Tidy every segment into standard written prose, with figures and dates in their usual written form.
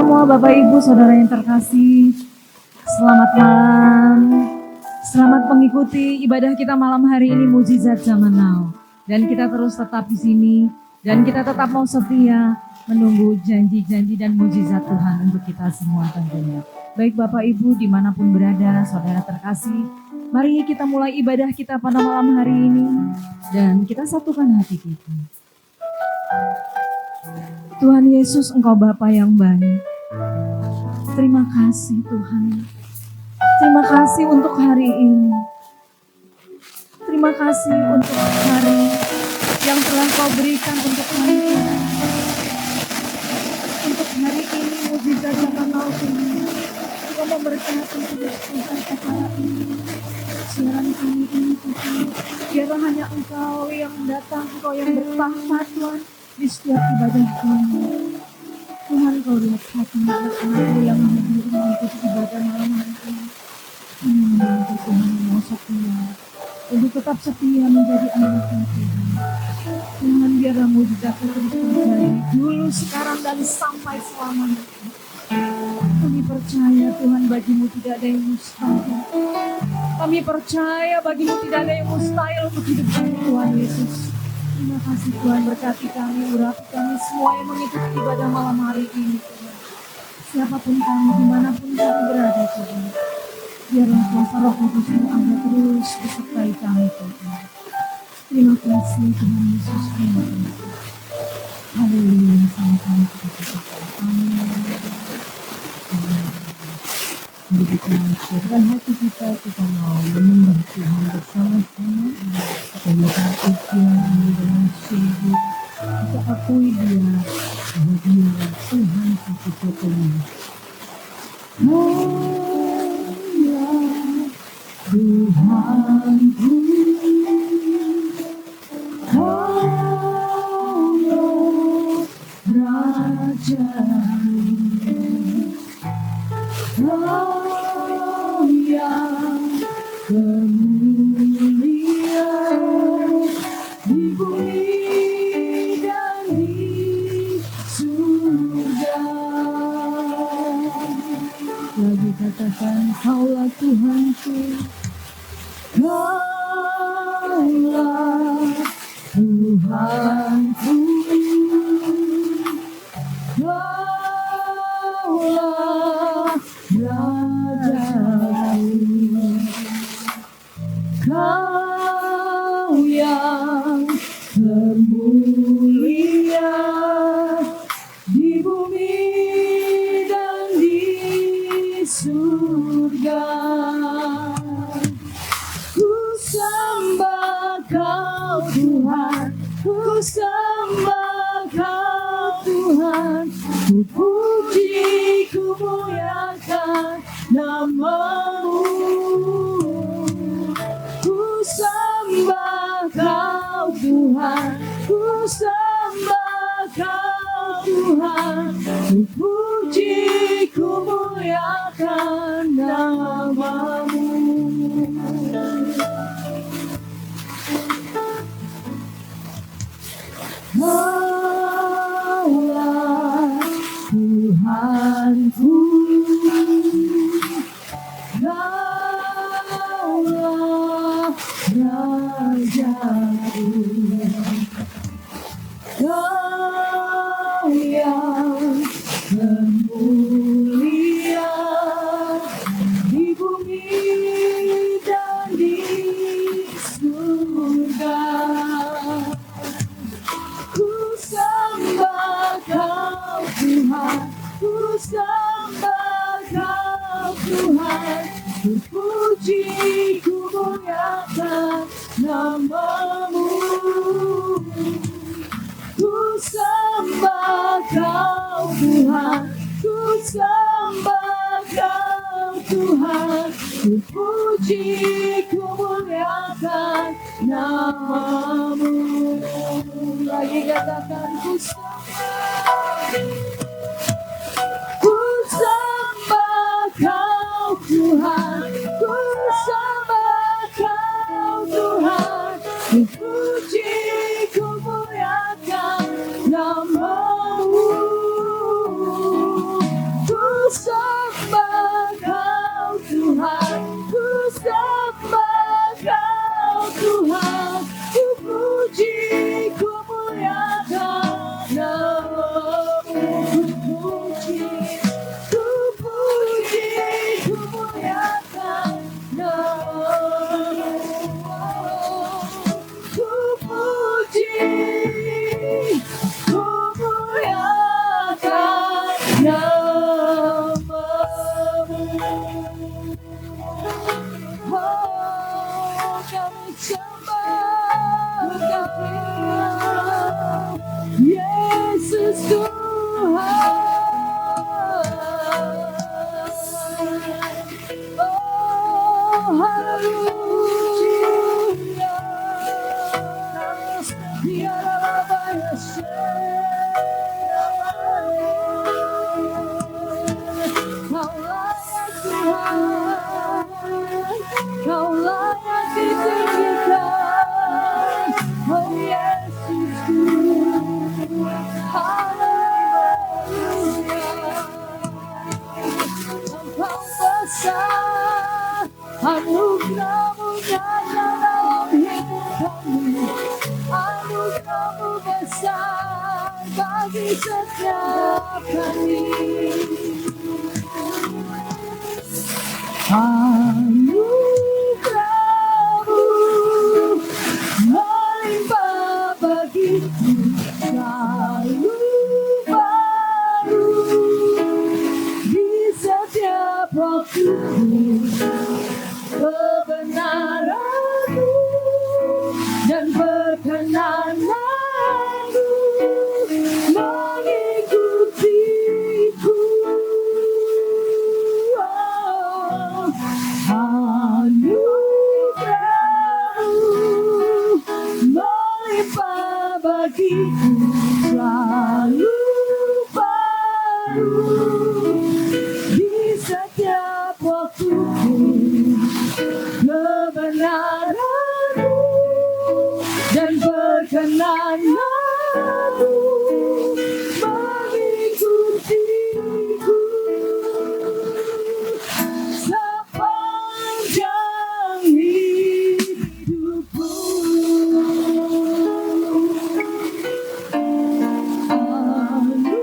semua Bapak Ibu Saudara yang terkasih, selamat malam. Selamat mengikuti ibadah kita malam hari ini Mujizat Zaman Now. Dan kita terus tetap di sini dan kita tetap mau setia menunggu janji-janji dan mujizat Tuhan untuk kita semua tentunya. Baik Bapak Ibu dimanapun berada, saudara terkasih, mari kita mulai ibadah kita pada malam hari ini dan kita satukan hati kita. Tuhan Yesus, Engkau Bapa yang baik. Terima kasih Tuhan. Terima kasih untuk hari ini. Terima kasih untuk hari yang telah Kau berikan untuk kami. Untuk hari ini mujizat zaman now Tuhan. Engkau memberkati terus Tuhan acara ini. Siaran kami ini Tuhan. Biarlah hanya Engkau yang datang, Engkau yang bertahta Tuhan di setiap ibadah kami. Tuhan Kau lihat hati anak-anakmu yang hadir mengikuti ibadah malam hari ini. Membantu Tuhan mau setia untuk tetap setia menjadi anak-anak Tuhan. Tuhan biarlah mujizat terus terjadi dulu, sekarang dan sampai selamanya. Kami percaya Tuhan bagimu tidak ada yang mustahil. Kami percaya bagimu tidak ada yang mustahil untuk hidup kami Tuhan Yesus. Terima kasih Tuhan, berkati kami, urapi kami semua yang mengikuti ibadah malam hari ini Tuhan. Siapapun kami, dimanapun kami berada Tuhan. Biarlah kuasa Roh Kudus-Mu ada terus besertai kami Tuhan. Terima kasih Tuhan Yesus. Terima kasih. Haleluya, sama-sama kita berdoa. Amin. Mari kita siapkan hati kita mau menyembah Tuhan bersama-sama. Kita lihat ujian dengan sungguh. Kita akui Dia bahwa Dia Tuhan satu-satunya. Ya Tuhanku, Kau Raja. Kau yang kemuliaan di bumi dan di surga. Lagi katakan, Kaulah Tuhanku, Kaulah Tuhanku, Kaulah Rajaku, Kau yang termulia di bumi dan di surga. Ku sembah Kau Tuhan, ku sembah Kau Tuhan, ku puji, ku muliakan nama-Mu. Ku sembah Kau Tuhan, ku sembah Kau Tuhan, ku puji, ku muliakan nama-Mu. Kaulah Tuhanku, Kaulah Rajaku, Kau yang kemuliaan di bumi dan di surga. Ku sembah Kau Tuhan, ku sembah Kau Tuhan, ku puji, ku muliakan nama-Mu. Ku sembah Kau Tuhan, ku sembah Kau Tuhan, ku puji, ku muliakan nama-Mu. Lagi katakan, ku sembah Kau Tuhan, ku sembah Kau Tuhan, ku puji, ku muliakan nama-Mu. Oh, kami sembah Kau, Yesus Tuhan. Oh, haleluya. Kau layak Tuhan, Kau layak ditinggikan, oh Yesusku, haleluya. Engkau besar, anugerah-Mu nyata dalam hidup kami, anugerah-Mu besar bagi setiap kami. Anugerah-Mu melimpah bagiku, selalu baru di setiap waktu. Kebenaran-Mu dan perkenanan-Mu mengikutiku. Anugerah-Mu melimpah bagiku, selalu baru di setiap waktu. Kebenaran-Mu dan perkenanan-Mu mengikutiku sepanjang hidupku. Anugerah-Mu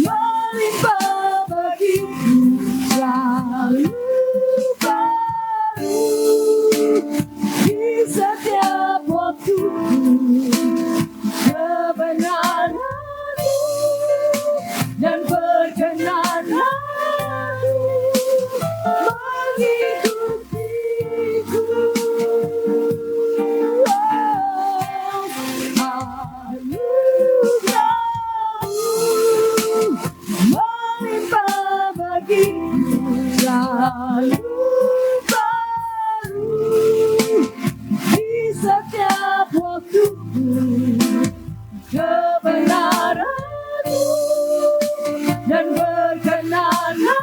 melimpah bagiku, selalu baru di setiap waktu. Kebenaran-Mu dan perkenanan-Mu mengikutiku. Anugerah-Mu melimpah bagiku, selalu baru di setiap waktu. Kebenaran-Mu dan perkenanan-Mu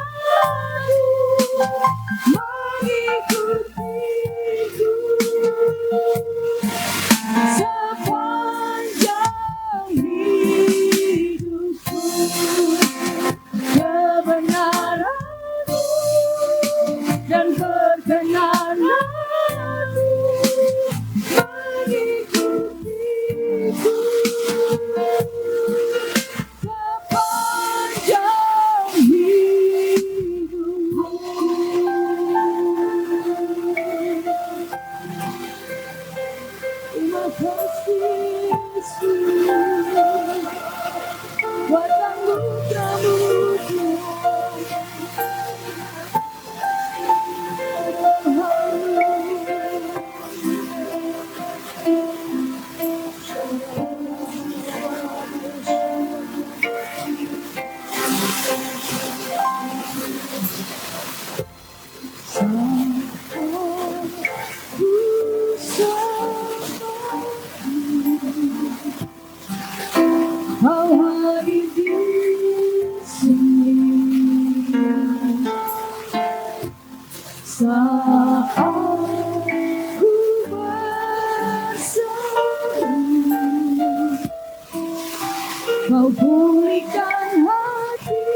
mengikutiku sepanjang hidupku. Kebenaran-Mu dan perkenanan-Mu mengikutiku sepanjang hidupku. Terima kasih Yesus, buat anugerah-Mu Kau hadir di sini saat ku berseru. Kau pulihkan hatiku,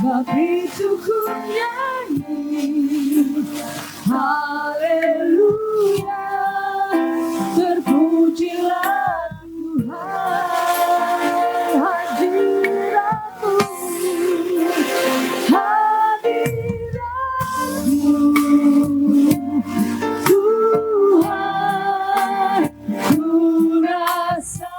sebab itu ku nyanyi haleluya. Terpujilah Tuhan, hadirat-Mu, hadirat-Mu Tuhan, ku rasa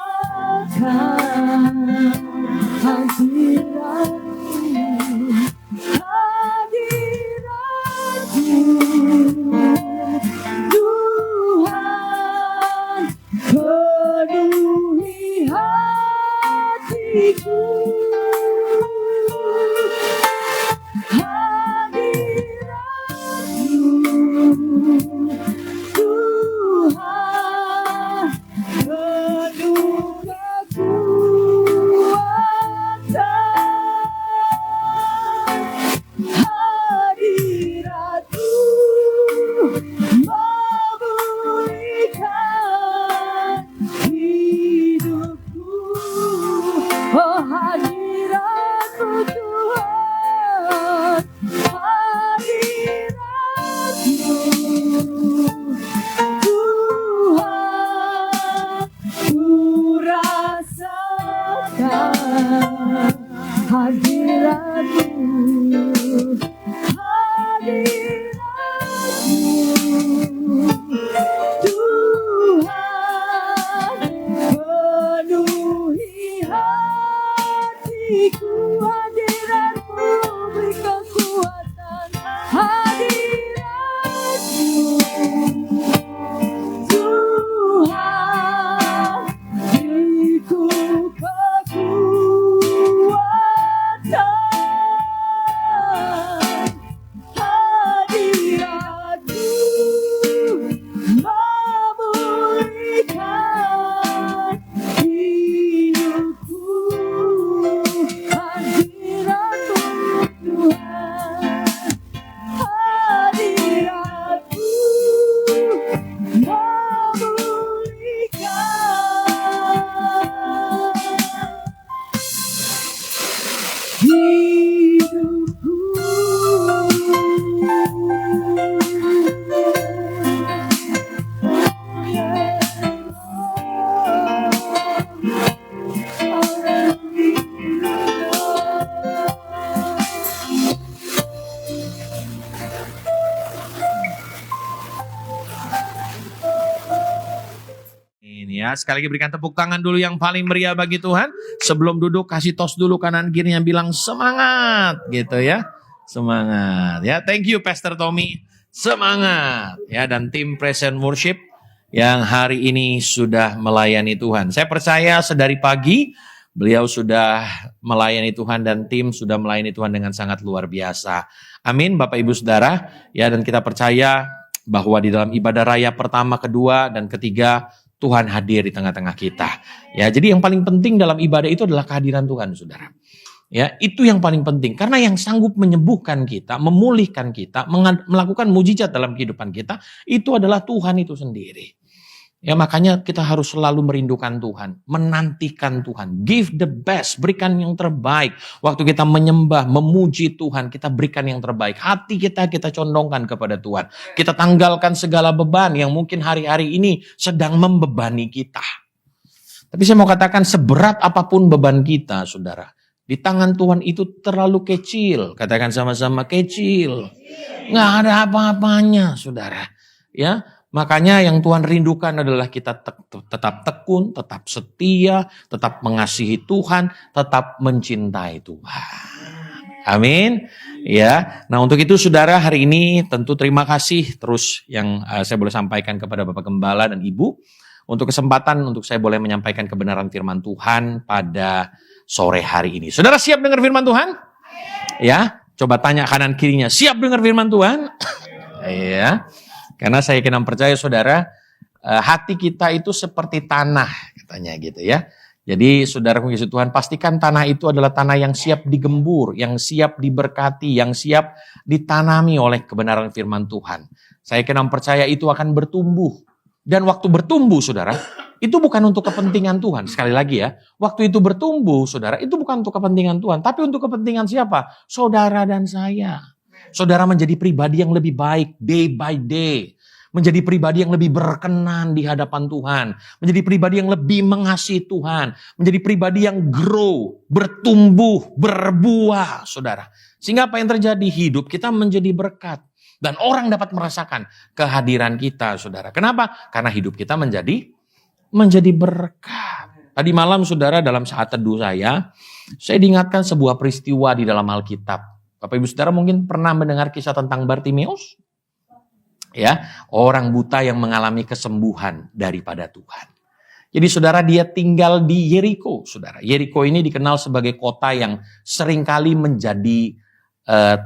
Ya, sekali lagi berikan tepuk tangan dulu yang paling meriah bagi Tuhan. Sebelum duduk kasih tos dulu kanan kirinya, bilang semangat gitu ya. Semangat ya. Thank you Pastor Tommy. Semangat ya, dan tim Praise and Worship yang hari ini sudah melayani Tuhan. Saya percaya sedari pagi beliau sudah melayani Tuhan dan tim sudah melayani Tuhan dengan sangat luar biasa. Amin Bapak Ibu Saudara. Ya, dan kita percaya bahwa di dalam ibadah raya pertama, kedua, dan ketiga Tuhan hadir di tengah-tengah kita. Ya, jadi yang paling penting dalam ibadah itu adalah kehadiran Tuhan, Saudara. Ya, itu yang paling penting karena yang sanggup menyembuhkan kita, memulihkan kita, melakukan mujizat dalam kehidupan kita itu adalah Tuhan itu sendiri. Ya, makanya kita harus selalu merindukan Tuhan, menantikan Tuhan, give the best, berikan yang terbaik. Waktu kita menyembah, memuji Tuhan, kita berikan yang terbaik. Hati kita condongkan kepada Tuhan. Kita tanggalkan segala beban yang mungkin hari-hari ini sedang membebani kita. Tapi saya mau katakan seberat apapun beban kita, saudara, di tangan Tuhan itu terlalu kecil. Katakan sama-sama kecil. Nggak ada apa-apanya, saudara. Ya. Makanya yang Tuhan rindukan adalah kita tetap tekun, tetap setia, tetap mengasihi Tuhan, tetap mencintai Tuhan. Amin. Ya. Nah, untuk itu Saudara, hari ini tentu terima kasih terus yang saya boleh sampaikan kepada Bapak Gembala dan Ibu untuk kesempatan untuk saya boleh menyampaikan kebenaran firman Tuhan pada sore hari ini. Saudara siap dengar firman Tuhan? Ya, coba tanya kanan kirinya, siap dengar firman Tuhan? Ya. Karena saya yakin dan percaya saudara, hati kita itu seperti tanah, katanya gitu ya. Jadi saudara kekasih Tuhan, pastikan tanah itu adalah tanah yang siap digembur, yang siap diberkati, yang siap ditanami oleh kebenaran firman Tuhan. Saya yakin dan percaya itu akan bertumbuh. Dan waktu bertumbuh saudara, itu bukan untuk kepentingan Tuhan. Sekali lagi ya, waktu itu bertumbuh saudara, itu bukan untuk kepentingan Tuhan. Tapi untuk kepentingan siapa? Saudara dan saya. Saudara menjadi pribadi yang lebih baik day by day. Menjadi pribadi yang lebih berkenan di hadapan Tuhan. Menjadi pribadi yang lebih mengasihi Tuhan. Menjadi pribadi yang grow, bertumbuh, berbuah, saudara. Sehingga apa yang terjadi? Hidup kita menjadi berkat. Dan orang dapat merasakan kehadiran kita, saudara. Kenapa? Karena hidup kita menjadi berkat. Tadi malam, saudara, dalam saat teduh saya diingatkan sebuah peristiwa di dalam Alkitab. Bapak Ibu Saudara mungkin pernah mendengar kisah tentang Bartimeus? Ya, orang buta yang mengalami kesembuhan daripada Tuhan. Jadi saudara, dia tinggal di Yeriko, saudara. Yeriko ini dikenal sebagai kota yang seringkali menjadi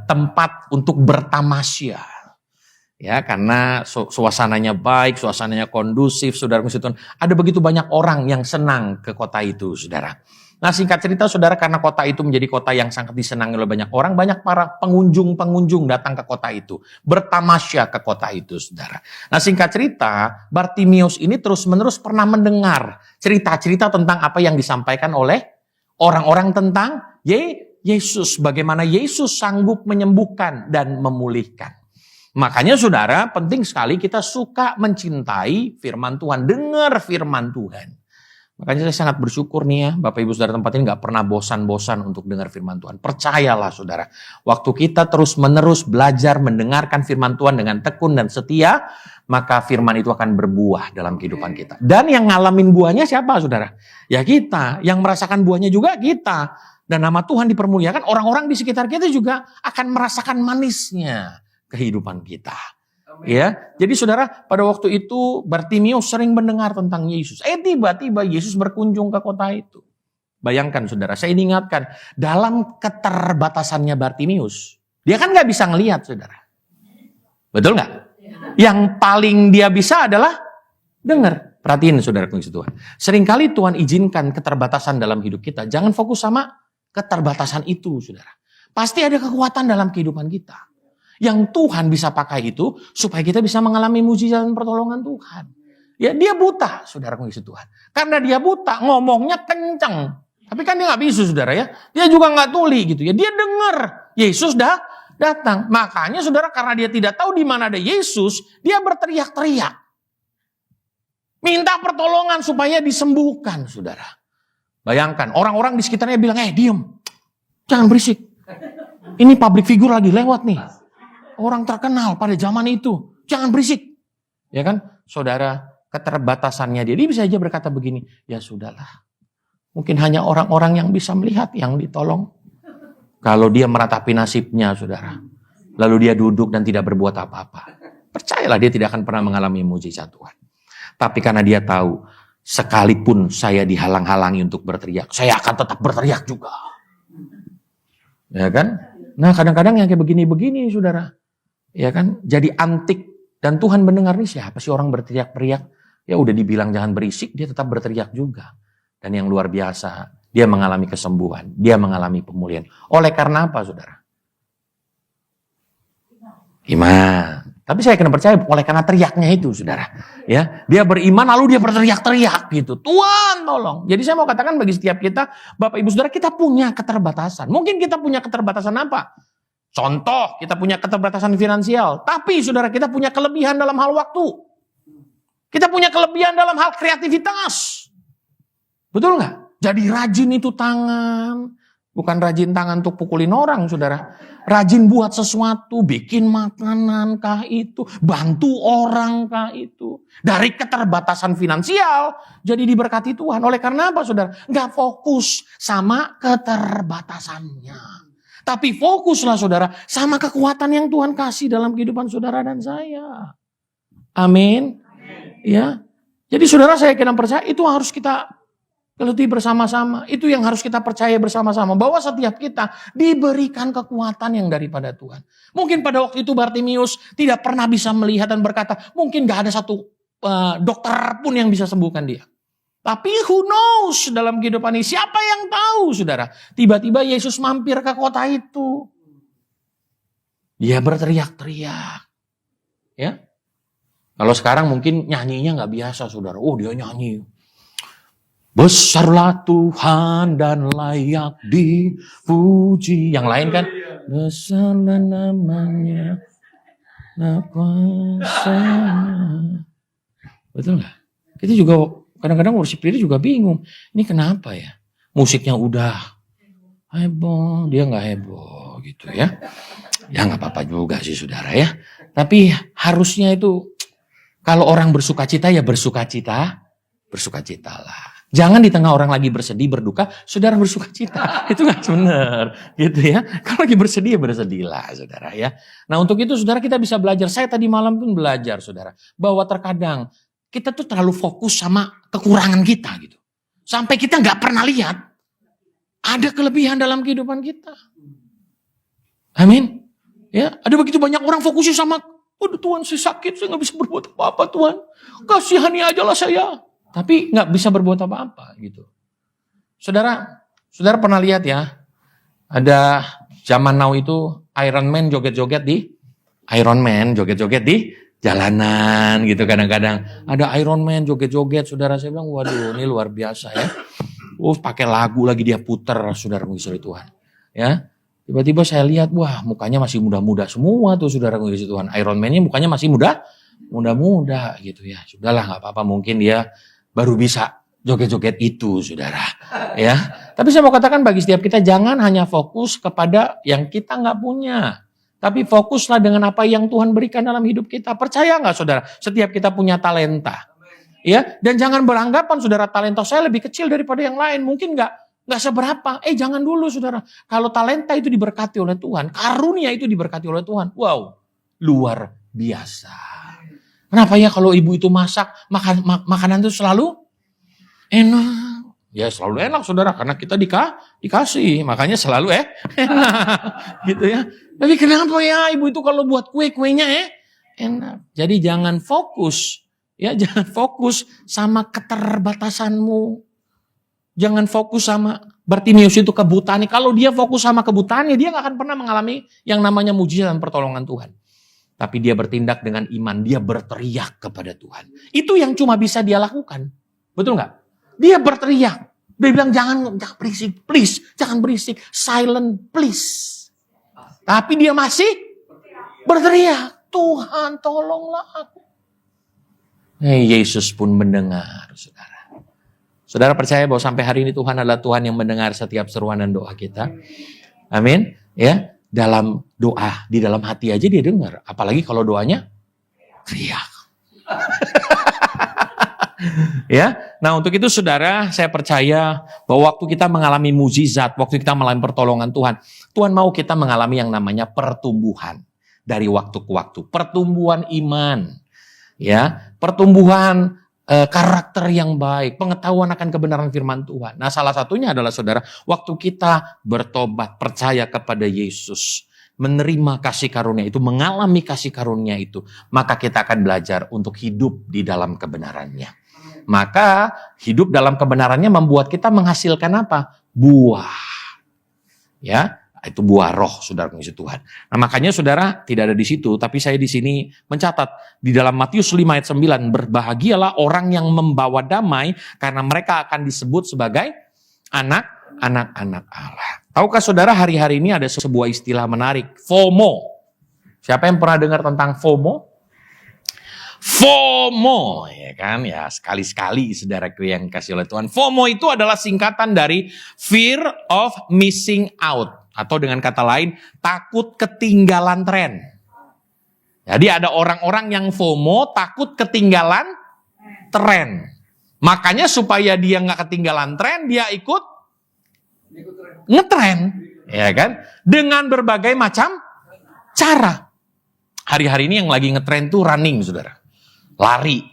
tempat untuk bertamasya. Ya, karena suasananya baik, suasananya kondusif, saudara. Ada begitu banyak orang yang senang ke kota itu, saudara. Nah, singkat cerita, saudara, karena kota itu menjadi kota yang sangat disenangi oleh banyak orang, banyak para pengunjung-pengunjung datang ke kota itu, bertamasya ke kota itu, saudara. Nah, singkat cerita, Bartimius ini terus-menerus pernah mendengar cerita-cerita tentang apa yang disampaikan oleh orang-orang tentang Yesus, bagaimana Yesus sanggup menyembuhkan dan memulihkan. Makanya saudara, penting sekali kita suka mencintai firman Tuhan, dengar firman Tuhan. Makanya saya sangat bersyukur nih ya, Bapak Ibu Saudara tempat ini gak pernah bosan-bosan untuk dengar firman Tuhan. Percayalah saudara, waktu kita terus-menerus belajar mendengarkan firman Tuhan dengan tekun dan setia, maka firman itu akan berbuah dalam kehidupan kita. Dan yang ngalamin buahnya siapa saudara? Ya kita, yang merasakan buahnya juga kita. Dan nama Tuhan dipermuliakan, orang-orang di sekitar kita juga akan merasakan manisnya kehidupan kita. Ya, jadi saudara, pada waktu itu Bartimius sering mendengar tentang Yesus. Tiba-tiba Yesus berkunjung ke kota itu. Bayangkan saudara, saya ingatkan dalam keterbatasannya Bartimius, dia kan nggak bisa ngelihat saudara. Betul nggak? Yang paling dia bisa adalah dengar. Perhatiin saudara kasih Tuhan. Seringkali Tuhan izinkan keterbatasan dalam hidup kita. Jangan fokus sama keterbatasan itu saudara. Pasti ada kekuatan dalam kehidupan kita. Yang Tuhan bisa pakai itu supaya kita bisa mengalami mujizat dan pertolongan Tuhan. Ya, dia buta, saudara kasih Tuhan. Karena dia buta, ngomongnya kenceng. Tapi kan dia nggak bisa, saudara ya. Dia juga nggak tuli gitu ya. Dia dengar Yesus dah datang. Makanya, saudara, karena dia tidak tahu di mana ada Yesus, dia berteriak-teriak. Minta pertolongan supaya disembuhkan, saudara. Bayangkan, orang-orang di sekitarnya bilang, diem, jangan berisik. Ini public figure lagi lewat nih. Orang terkenal pada zaman itu. Jangan berisik. Ya kan? Saudara, keterbatasannya dia bisa aja berkata begini. Ya sudahlah. Mungkin hanya orang-orang yang bisa melihat yang ditolong. Kalau dia meratapi nasibnya, saudara. Lalu dia duduk dan tidak berbuat apa-apa. Percayalah dia tidak akan pernah mengalami mujizat Tuhan. Tapi karena dia tahu, sekalipun saya dihalang-halangi untuk berteriak, saya akan tetap berteriak juga. Ya kan? Nah kadang-kadang yang kayak begini-begini, saudara. Ya kan, jadi antik dan Tuhan mendengar nih siapa sih orang berteriak-teriak? Ya udah dibilang jangan berisik, dia tetap berteriak juga. Dan yang luar biasa, dia mengalami kesembuhan, dia mengalami pemulihan. Oleh karena apa, saudara? Iman. Tapi saya kena percaya oleh karena teriaknya itu, saudara. Ya, dia beriman lalu dia berteriak-teriak gitu. Tuhan tolong. Jadi saya mau katakan bagi setiap kita, Bapak Ibu Saudara, kita punya keterbatasan. Mungkin kita punya keterbatasan apa? Contoh, kita punya keterbatasan finansial. Tapi saudara, kita punya kelebihan dalam hal waktu. Kita punya kelebihan dalam hal kreativitas. Betul nggak? Jadi rajin itu tangan. Bukan rajin tangan untuk pukulin orang, saudara. Rajin buat sesuatu, bikin makanan kah itu. Bantu orang kah itu. Dari keterbatasan finansial, jadi diberkati Tuhan. Oleh karena apa, saudara? Nggak fokus sama keterbatasannya. Tapi fokuslah saudara sama kekuatan yang Tuhan kasih dalam kehidupan saudara dan saya. Amin. Ya. Jadi saudara, saya kira percaya itu harus kita geluti bersama-sama. Itu yang harus kita percaya bersama-sama. Bahwa setiap kita diberikan kekuatan yang daripada Tuhan. Mungkin pada waktu itu Bartimius tidak pernah bisa melihat dan berkata, mungkin gak ada satu dokter pun yang bisa sembuhkan dia. Tapi who knows dalam kehidupan ini, siapa yang tahu saudara. Tiba-tiba Yesus mampir ke kota itu. Dia berteriak-teriak. Ya. Kalau sekarang mungkin nyanyinya gak biasa saudara. Oh dia nyanyi. Besarlah Tuhan dan layak dipuji. Yang lain kan. Besarlah namanya. Betul gak? Kita juga kadang-kadang worship leader juga bingung. Ini kenapa ya? Musiknya udah heboh, dia gak heboh gitu ya. Ya gak apa-apa juga sih saudara ya. Tapi harusnya itu kalau orang bersukacita ya bersukacitalah. Jangan di tengah orang lagi bersedih, berduka, saudara bersukacita. Itu gak benar gitu ya. Kalau lagi bersedih ya bersedihlah saudara ya. Nah untuk itu saudara kita bisa belajar. Saya tadi malam pun belajar saudara. Bahwa terkadang kita tuh terlalu fokus sama kekurangan kita gitu. Sampai kita nggak pernah lihat ada kelebihan dalam kehidupan kita. Amin. Ya, ada begitu banyak orang fokusnya sama, waduh Tuhan saya sakit, saya nggak bisa berbuat apa-apa Tuhan. Kasihani aja lah saya. Tapi nggak bisa berbuat apa-apa gitu. Saudara pernah lihat ya, ada zaman now itu Iron Man joget-joget di jalanan gitu kadang-kadang. Ada Iron Man joget-joget, saudara, saya bilang waduh ini luar biasa ya. Pakai lagu lagi dia puter, saudara mengasihi Tuhan. Ya, tiba-tiba saya lihat, wah mukanya masih muda-muda semua tuh saudara mengasihi Tuhan. Iron Man-nya mukanya masih muda-muda gitu ya. Sudahlah nggak apa-apa, mungkin dia baru bisa joget-joget itu saudara. Ya, tapi saya mau katakan bagi setiap kita jangan hanya fokus kepada yang kita nggak punya. Tapi fokuslah dengan apa yang Tuhan berikan dalam hidup kita. Percaya nggak saudara? Setiap kita punya talenta. Ya, dan jangan beranggapan saudara talenta saya lebih kecil daripada yang lain. Mungkin nggak seberapa. Jangan dulu saudara. Kalau talenta itu diberkati oleh Tuhan, karunia itu diberkati oleh Tuhan. Wow, luar biasa. Kenapa ya kalau ibu itu masak, makanan itu selalu enak. Ya selalu enak saudara, karena kita dikasih. Makanya selalu enak. Gitu ya. Tapi kenapa ya ibu itu kalau buat kuenya enak. Jadi jangan fokus. Ya, jangan fokus sama keterbatasanmu. Jangan fokus sama Bartimius itu kebutaan. Kalau dia fokus sama kebutaannya, dia gak akan pernah mengalami yang namanya mujizat dan pertolongan Tuhan. Tapi dia bertindak dengan iman, dia berteriak kepada Tuhan. Itu yang cuma bisa dia lakukan. Betul gak? Dia berteriak. Dia bilang jangan berisik, please. Jangan berisik, silent, please. Tapi dia masih berteriak. Tuhan tolonglah aku. Yesus pun mendengar, saudara. Saudara percaya bahwa sampai hari ini Tuhan adalah Tuhan yang mendengar setiap seruan dan doa kita. Amin. Ya, dalam doa, di dalam hati aja dia dengar. Apalagi kalau doanya teriak. Ya, nah untuk itu saudara, saya percaya bahwa waktu kita mengalami mukjizat, waktu kita mengalami pertolongan Tuhan, Tuhan mau kita mengalami yang namanya pertumbuhan dari waktu ke waktu, pertumbuhan iman. Ya, pertumbuhan karakter yang baik, pengetahuan akan kebenaran firman Tuhan. Nah, salah satunya adalah saudara, waktu kita bertobat, percaya kepada Yesus, menerima kasih karunia itu, mengalami kasih karunia itu, maka kita akan belajar untuk hidup di dalam kebenarannya. Maka hidup dalam kebenarannya membuat kita menghasilkan apa? Buah. Ya. Itu buah roh, saudara mengasihi Tuhan. Nah makanya saudara tidak ada di situ, tapi saya di sini mencatat di dalam Matius 5 ayat 9, berbahagialah orang yang membawa damai karena mereka akan disebut sebagai anak-anak Allah. Tahukah saudara hari-hari ini ada sebuah istilah menarik, FOMO. Siapa yang pernah dengar tentang FOMO? FOMO, ya kan? Ya sekali-sekali saudaraku yang kasih oleh Tuhan. FOMO itu adalah singkatan dari Fear of Missing Out. Atau dengan kata lain, takut ketinggalan tren. Jadi ada orang-orang yang FOMO, takut ketinggalan tren. Makanya supaya dia nggak ketinggalan tren, dia ikut ngetren. Ya kan? Dengan berbagai macam cara. Hari-hari ini yang lagi ngetren tuh running, saudara. Lari.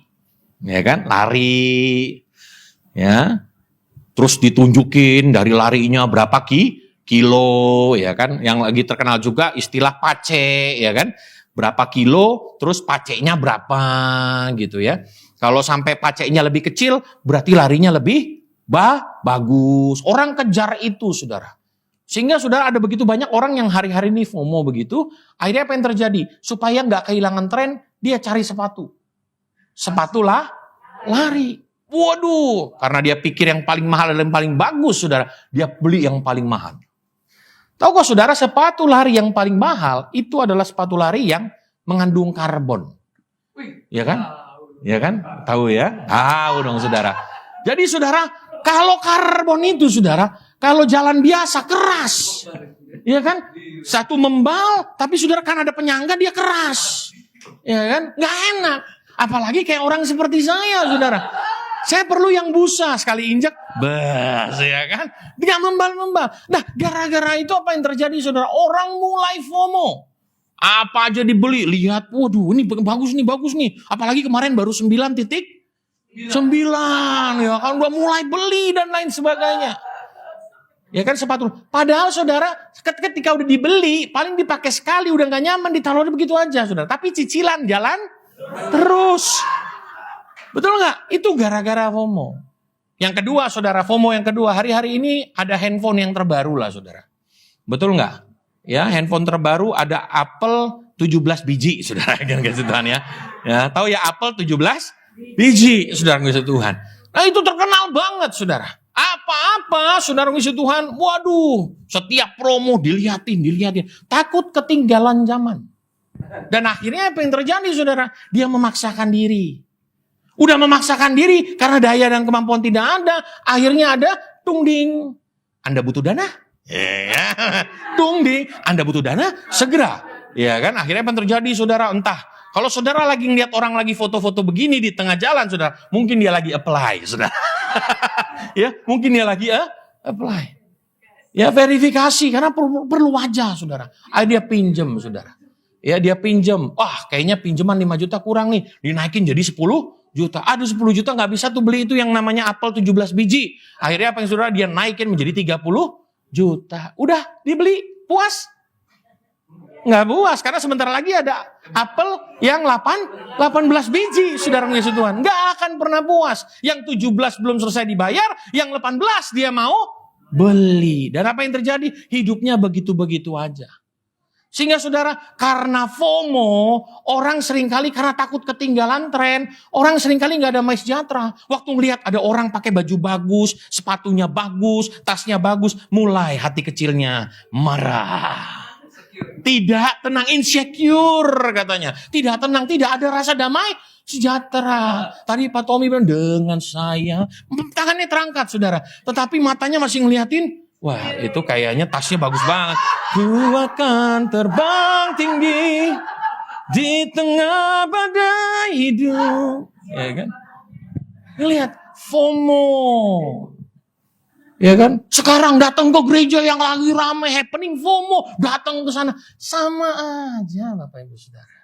Ya kan? Lari. Ya. Terus ditunjukin dari larinya berapa kilo, ya kan? Yang lagi terkenal juga istilah pace, ya kan? Berapa kilo, terus pacenya berapa, gitu ya. Kalau sampai pacenya lebih kecil, berarti larinya lebih bagus. Orang kejar itu, saudara. Sehingga saudara ada begitu banyak orang yang hari-hari ini FOMO begitu. Akhirnya apa yang terjadi? Supaya nggak kehilangan tren, dia cari sepatu. Sepatulah lari. Waduh, karena dia pikir yang paling mahal dan yang paling bagus, saudara. Dia beli yang paling mahal. Tahukah saudara, sepatu lari yang paling mahal itu adalah sepatu lari yang mengandung karbon. Ya kan? Ya kan? Tahu ya? Tahu dong saudara. Jadi saudara, kalau karbon itu saudara, kalau jalan biasa keras. Ya kan? Satu membal, tapi saudara kan ada penyangga dia keras. Ya kan? Nggak enak. Apalagi kayak orang seperti saya, saudara. Saya perlu yang busa, sekali injak, bas, ya kan? Dia membal-membal. Nah, gara-gara itu apa yang terjadi, saudara? Orang mulai FOMO. Apa aja dibeli, lihat, waduh ini bagus nih. Apalagi kemarin baru 9 9, ya kan udah mulai beli dan lain sebagainya. Ya kan sepatu. Padahal saudara ketika udah dibeli paling dipakai sekali udah nggak nyaman ditaruh begitu aja saudara. Tapi cicilan jalan terus. Betul nggak? Itu gara-gara FOMO. Yang kedua saudara, FOMO yang kedua, hari-hari ini ada handphone yang terbaru lah saudara. Betul nggak? Ya, handphone terbaru ada Apple 17 biji saudara. Tuhan ya. Ya, tahu ya Apple 17 biji saudara Tuhan. Nah itu terkenal banget saudara. Apa-apa saudara Tuhan, waduh, setiap promo dilihatin. Takut ketinggalan zaman. Dan akhirnya apa yang terjadi saudara? Dia memaksakan diri. Udah memaksakan diri karena daya dan kemampuan tidak ada. Akhirnya ada tung ding. Anda butuh dana? Ya, tung ding. Anda butuh dana? Segera. Ya kan? Akhirnya apa yang terjadi saudara? Entah. Kalau saudara lagi ngeliat orang lagi foto-foto begini di tengah jalan saudara, mungkin dia lagi apply saudara. Ya, mungkin dia lagi apply. Ya verifikasi karena perlu wajah saudara. Dia pinjem saudara. Ya dia pinjem. Wah kayaknya pinjaman 5 juta kurang nih. Dinaikin jadi 10 juta. Aduh 10 juta gak bisa tuh beli itu yang namanya Apple 17 biji. Akhirnya apa yang saudara? Dia naikin menjadi 30 juta. Udah dibeli. Puas? Nggak puas. Karena sebentar lagi ada Apple yang 18 biji. Saudara Yesus Tuhan. Nggak akan pernah puas. Yang 17 belum selesai dibayar. Yang 18 dia mau beli. Dan apa yang terjadi? Hidupnya begitu-begitu aja. Sehingga saudara, karena FOMO, orang seringkali karena takut ketinggalan tren, orang seringkali nggak damai sejahtera. Waktu melihat ada orang pakai baju bagus, sepatunya bagus, tasnya bagus, mulai hati kecilnya marah. Tidak tenang, insecure katanya. Tidak tenang, tidak ada rasa damai sejahtera. Tadi Pak Tommy bilang, dengan saya, tangannya terangkat saudara. Tetapi matanya masih ngeliatin, wah itu kayaknya tasnya bagus banget. Ku akan terbang tinggi di tengah badai hidup. Ya kan? Lihat FOMO. Ya kan? Sekarang datang ke gereja yang lagi ramai happening FOMO, datang ke sana sama aja Bapak Ibu Saudara.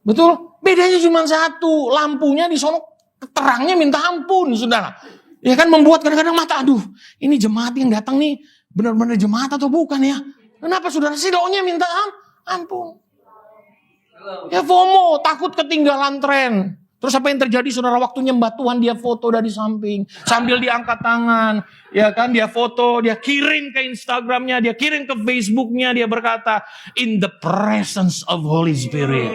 Betul? Bedanya cuma satu, lampunya di sono terangnya minta ampun Saudara. Ya kan membuat kadang-kadang mata, aduh ini jemaat yang datang nih benar-benar jemaat atau bukan ya? Kenapa saudara silonya minta ampun? Ya FOMO, takut ketinggalan tren. Terus apa yang terjadi saudara? Waktu nyembah Tuhan dia foto dari samping. Sambil diangkat tangan. Ya kan dia foto, dia kirim ke Instagramnya, dia kirim ke Facebooknya. Dia berkata, in the presence of Holy Spirit.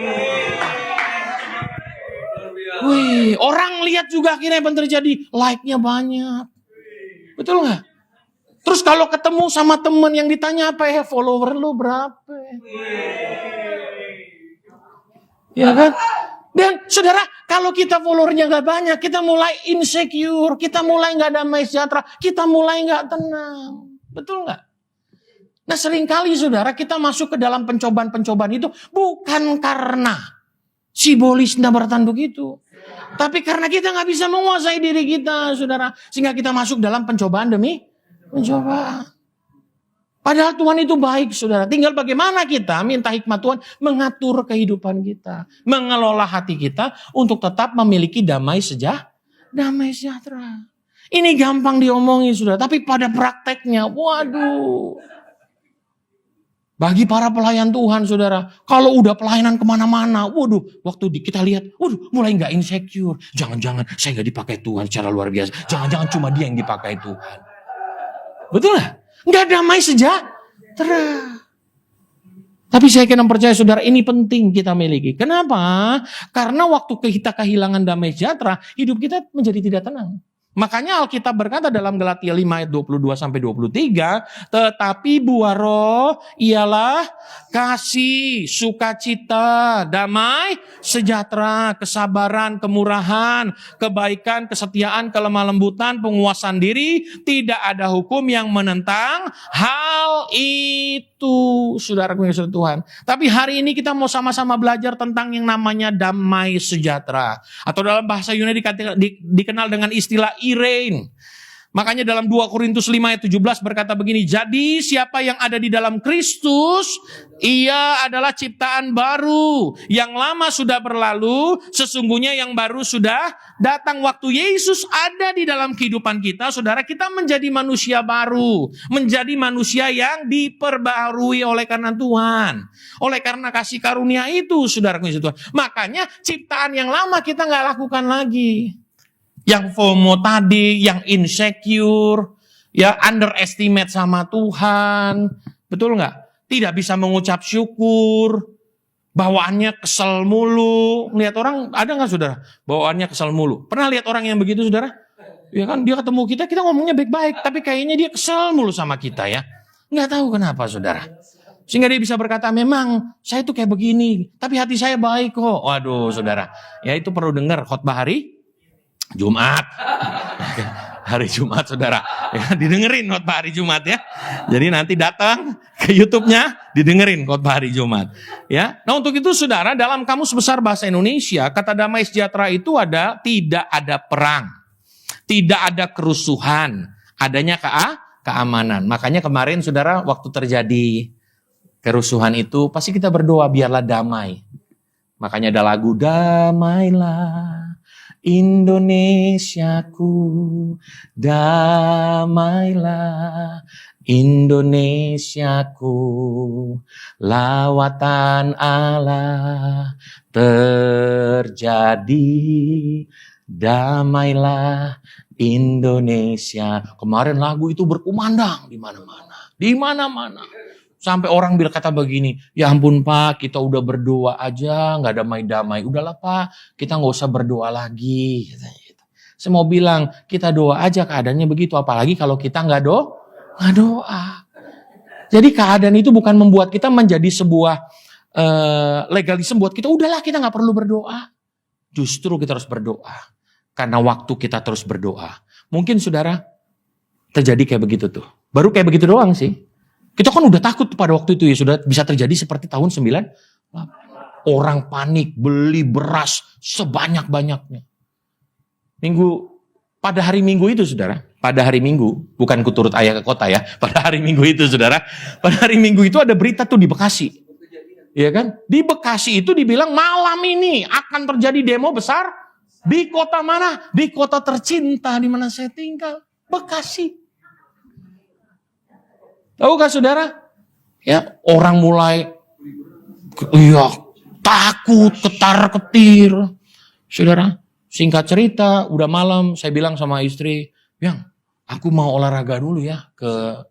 Wih, orang lihat juga akhirnya apa yang terjadi? Like-nya banyak. Betul nggak? Terus kalau ketemu sama teman yang ditanya apa ya, follower lu berapa? Ya kan? Dan saudara, kalau kita followernya nggak banyak, kita mulai insecure, kita mulai nggak damai sejahtera, kita mulai nggak tenang. Betul nggak? Nah seringkali saudara kita masuk ke dalam pencobaan-pencobaan itu bukan karena simbolis dan bertanduk itu. Tapi karena kita nggak bisa menguasai diri kita, saudara. Sehingga kita masuk dalam pencobaan demi pencobaan. Padahal Tuhan itu baik, saudara. Tinggal bagaimana kita minta hikmat Tuhan mengatur kehidupan kita. Mengelola hati kita untuk tetap memiliki damai sejahtera. Ini gampang diomongin, saudara. Tapi pada prakteknya, waduh. Bagi para pelayan Tuhan, saudara. Kalau udah pelayanan kemana-mana, waduh. Waktu kita lihat, waduh mulai gak insecure. Jangan-jangan saya gak dipakai Tuhan secara luar biasa. Jangan-jangan cuma dia yang dipakai Tuhan. Betul gak? Gak damai sejahtera. Tapi saya kira percaya saudara ini penting kita miliki. Kenapa? Karena waktu kita kehilangan damai sejahtera, hidup kita menjadi tidak tenang. Makanya Alkitab berkata dalam Galatia 5 ayat 22-23, tetapi buah roh ialah kasih, sukacita, damai, sejahtera, kesabaran, kemurahan, kebaikan, kesetiaan, kelemah lembutan, penguasaan diri. Tidak ada hukum yang menentang hal itu, saudara saudara Tuhan. Tapi hari ini kita mau sama-sama belajar tentang yang namanya damai sejahtera. Atau dalam bahasa Yunani dikenal dengan istilah Irein. Makanya dalam 2 Korintus 5 ayat 17 berkata begini, jadi siapa yang ada di dalam Kristus, ia adalah ciptaan baru. Yang lama sudah berlalu, sesungguhnya yang baru sudah datang. Waktu Yesus ada di dalam kehidupan kita, saudara, kita menjadi manusia baru. Menjadi manusia yang diperbarui oleh karena Tuhan. Oleh karena kasih karunia itu, saudara, Tuhan. Makanya ciptaan yang lama kita nggak lakukan lagi. Yang FOMO tadi, yang insecure, ya underestimate sama Tuhan. Betul nggak? Tidak bisa mengucap syukur. Bawaannya kesel mulu. Lihat orang, ada nggak saudara? Bawaannya kesel mulu. Pernah lihat orang yang begitu saudara? Ya kan, dia ketemu kita ngomongnya baik-baik. Tapi kayaknya dia kesel mulu sama kita ya. Nggak tahu kenapa saudara. Sehingga dia bisa berkata, memang saya tuh kayak begini. Tapi hati saya baik kok. Waduh saudara. Ya itu perlu dengar khotbah hari Jumat. Hari Jumat saudara. Ya, didengerin khotbah hari Jumat ya. Jadi nanti datang ke YouTube-nya, didengerin khotbah hari Jumat. Ya. Nah untuk itu saudara, dalam Kamus Besar Bahasa Indonesia, kata damai sejahtera itu ada tidak ada perang. Tidak ada kerusuhan. Adanya keamanan. Makanya kemarin saudara, waktu terjadi kerusuhan itu, pasti kita berdoa biarlah damai. Makanya ada lagu, damailah Indonesiaku, damailah Indonesiaku, lawatan Allah terjadi, damailah Indonesia. Kemarin lagu itu berkumandang di mana-mana, di mana-mana. Sampai orang bilang kata begini, ya ampun Pak, kita udah berdoa aja, nggak damai-damai. Udahlah Pak, kita nggak usah berdoa lagi. Saya mau bilang, kita doa aja keadaannya begitu. Apalagi kalau kita nggak doa. Jadi keadaan itu bukan membuat kita menjadi sebuah legalisme buat kita. Udahlah kita nggak perlu berdoa. Justru kita harus berdoa. Karena waktu kita terus berdoa. Mungkin saudara, terjadi kayak begitu tuh. Baru kayak begitu doang sih. Kita kan udah takut pada waktu itu ya, sudah bisa terjadi seperti tahun 9. Orang panik beli beras sebanyak-banyaknya. Pada hari Minggu itu saudara, pada hari Minggu, bukan kuturut ayah ke kota ya, pada hari Minggu itu saudara, pada hari Minggu itu ada berita tuh di Bekasi. Iya kan? Di Bekasi itu dibilang malam ini akan terjadi demo besar di kota mana? Di kota tercinta di mana saya tinggal, Bekasi. Tahukah saudara? Ya, orang mulai takut, ketar-ketir. Saudara, singkat cerita, udah malam, saya bilang sama istri, "Yang, aku mau olahraga dulu ya ke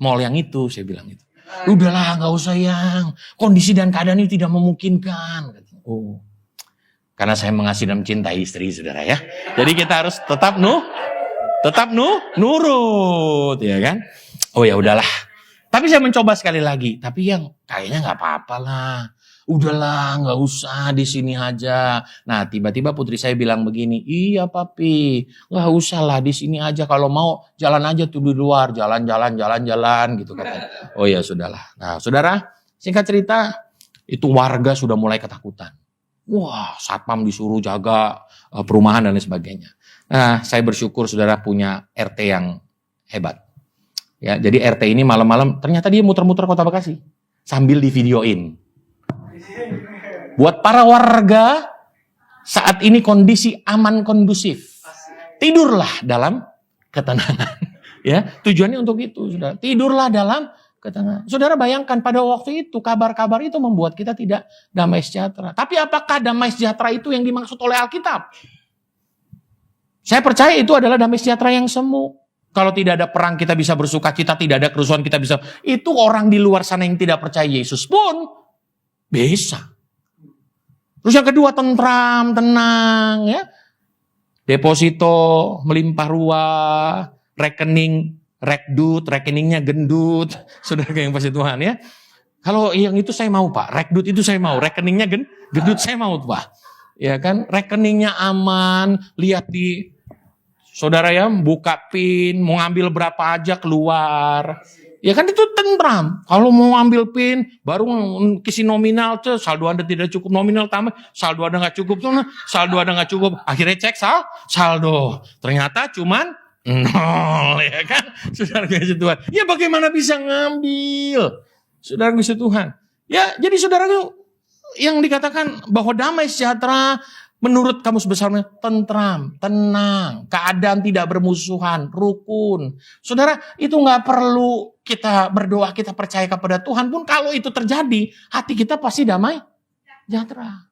mall yang itu," saya bilang itu. "Udahlah, nggak usah yang, kondisi dan keadaan ini tidak memungkinkan." Oh, karena saya mengasihi dan mencintai istri, saudara ya. Jadi kita harus tetap nurut, ya kan? Oh ya udahlah. Tapi saya mencoba sekali lagi. Tapi yang kayaknya nggak apa-apa lah. Udahlah, nggak usah di sini aja. Nah, tiba-tiba putri saya bilang begini, "Iya papi, nggak usah lah di sini aja. Kalau mau jalan aja tuh di luar, jalan-jalan gitu katanya." Oh ya sudahlah. Nah, saudara, singkat cerita, itu warga sudah mulai ketakutan. Wah, satpam disuruh jaga perumahan dan lain sebagainya. Nah, saya bersyukur saudara punya RT yang hebat. Ya, jadi RT ini malam-malam ternyata dia muter-muter kota Bekasi sambil divideoin. Buat para warga saat ini kondisi aman kondusif. Tidurlah dalam ketenangan. Ya, tujuannya untuk itu, saudara. Tidurlah dalam ketenangan. Saudara bayangkan pada waktu itu kabar-kabar itu membuat kita tidak damai sejahtera. Tapi apakah damai sejahtera itu yang dimaksud oleh Alkitab? Saya percaya itu adalah damai sejahtera yang semu. Kalau tidak ada perang kita bisa bersuka cita, tidak ada kerusuhan kita bisa. Itu orang di luar sana yang tidak percaya Yesus pun bisa. Terus yang kedua tentram, tenang ya. Deposito melimpah ruah, rekening rekdut, rekeningnya gendut. Saudara yang pasti Tuhan ya. Kalau yang itu saya mau Pak, rekdut itu saya mau, rekeningnya gendut saya mau Pak. Ya kan, rekeningnya aman, lihat di saudara ya, buka PIN, mau ngambil berapa aja keluar. Ya kan itu tentram. Kalau mau ambil PIN, baru kisi nominal, saldo Anda tidak cukup, nominal tambah, saldo Anda nggak cukup, saldo Anda nggak cukup. Akhirnya cek saldo. Ternyata cuman Nol, ya kan? Saudara kasih Tuhan. Ya bagaimana bisa ngambil? Saudara kasih Tuhan. Ya jadi saudara yang dikatakan bahwa damai sejahtera menurut Kamus Besarnya tentram, tenang, keadaan tidak bermusuhan, rukun. Saudara, itu nggak perlu kita berdoa, kita percaya kepada Tuhan pun kalau itu terjadi, hati kita pasti damai sejahtera.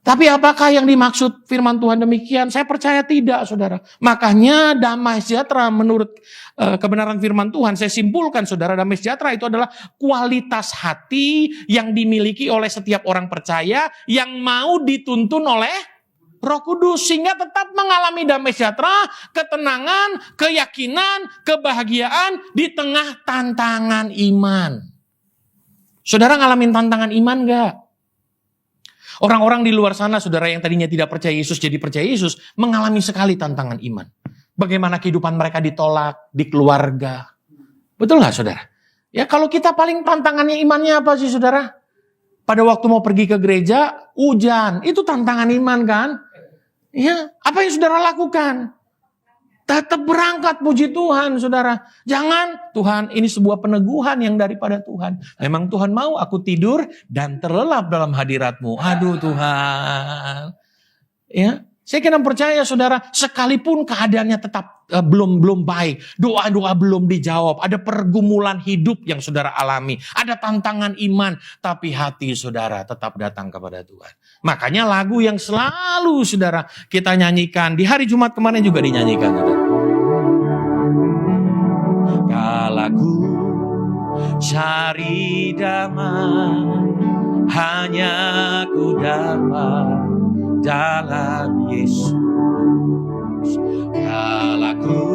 Tapi apakah yang dimaksud firman Tuhan demikian? Saya percaya tidak, saudara. Makanya damai sejahtera menurut kebenaran firman Tuhan, saya simpulkan, saudara, damai sejahtera itu adalah kualitas hati yang dimiliki oleh setiap orang percaya yang mau dituntun oleh Roh Kudus sehingga tetap mengalami damai sejahtera, ketenangan, keyakinan, kebahagiaan di tengah tantangan iman. Saudara ngalamin tantangan iman gak? Orang-orang di luar sana, saudara, yang tadinya tidak percaya Yesus jadi percaya Yesus, mengalami sekali tantangan iman. Bagaimana kehidupan mereka ditolak di keluarga. Betul gak, saudara? Ya kalau kita paling tantangannya imannya apa sih, saudara? Pada waktu mau pergi ke gereja, hujan. Itu tantangan iman kan? Ya, apa yang saudara lakukan? Tetap berangkat, puji Tuhan, saudara. Jangan, Tuhan, ini sebuah peneguhan yang daripada Tuhan. Memang Tuhan mau aku tidur dan terlelap dalam hadirat-Mu. Aduh Tuhan. Ya, saya kira percaya, saudara, sekalipun keadaannya tetap belum baik, doa-doa belum dijawab, ada pergumulan hidup yang saudara alami, ada tantangan iman, tapi hati saudara tetap datang kepada Tuhan. Makanya lagu yang selalu saudara kita nyanyikan di hari Jumat kemarin juga dinyanyikan, saudara. Kalaku cari damai, hanya ku dapat dalam Yesus. Kalaku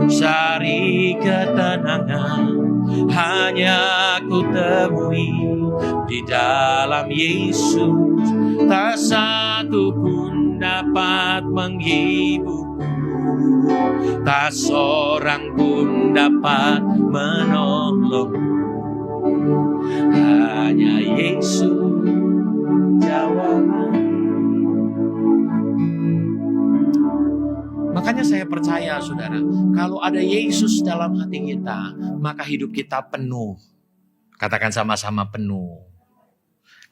cari ketenangan, hanya ku temui di dalam Yesus. Tak satu pun dapat menghiburku, tak seorang pun dapat menolongku. Hanya Yesus jawaban. Makanya saya percaya, saudara, kalau ada Yesus dalam hati kita, maka hidup kita penuh. Katakan sama-sama penuh.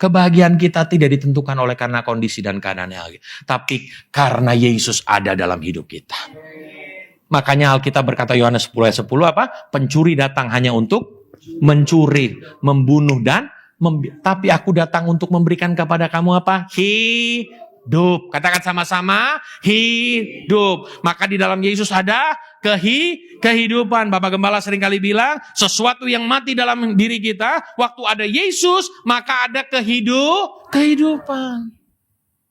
Kebahagiaan kita tidak ditentukan oleh karena kondisi dan keadaannya lagi, tapi karena Yesus ada dalam hidup kita. Makanya Alkitab berkata Yohanes 10 ayat 10 apa? Pencuri datang hanya untuk mencuri, membunuh dan tapi aku datang untuk memberikan kepada kamu apa? Hidup. Katakan sama-sama, hidup. Maka di dalam Yesus ada kehidupan. Bapak Gembala seringkali bilang, sesuatu yang mati dalam diri kita, waktu ada Yesus, maka ada kehidupan.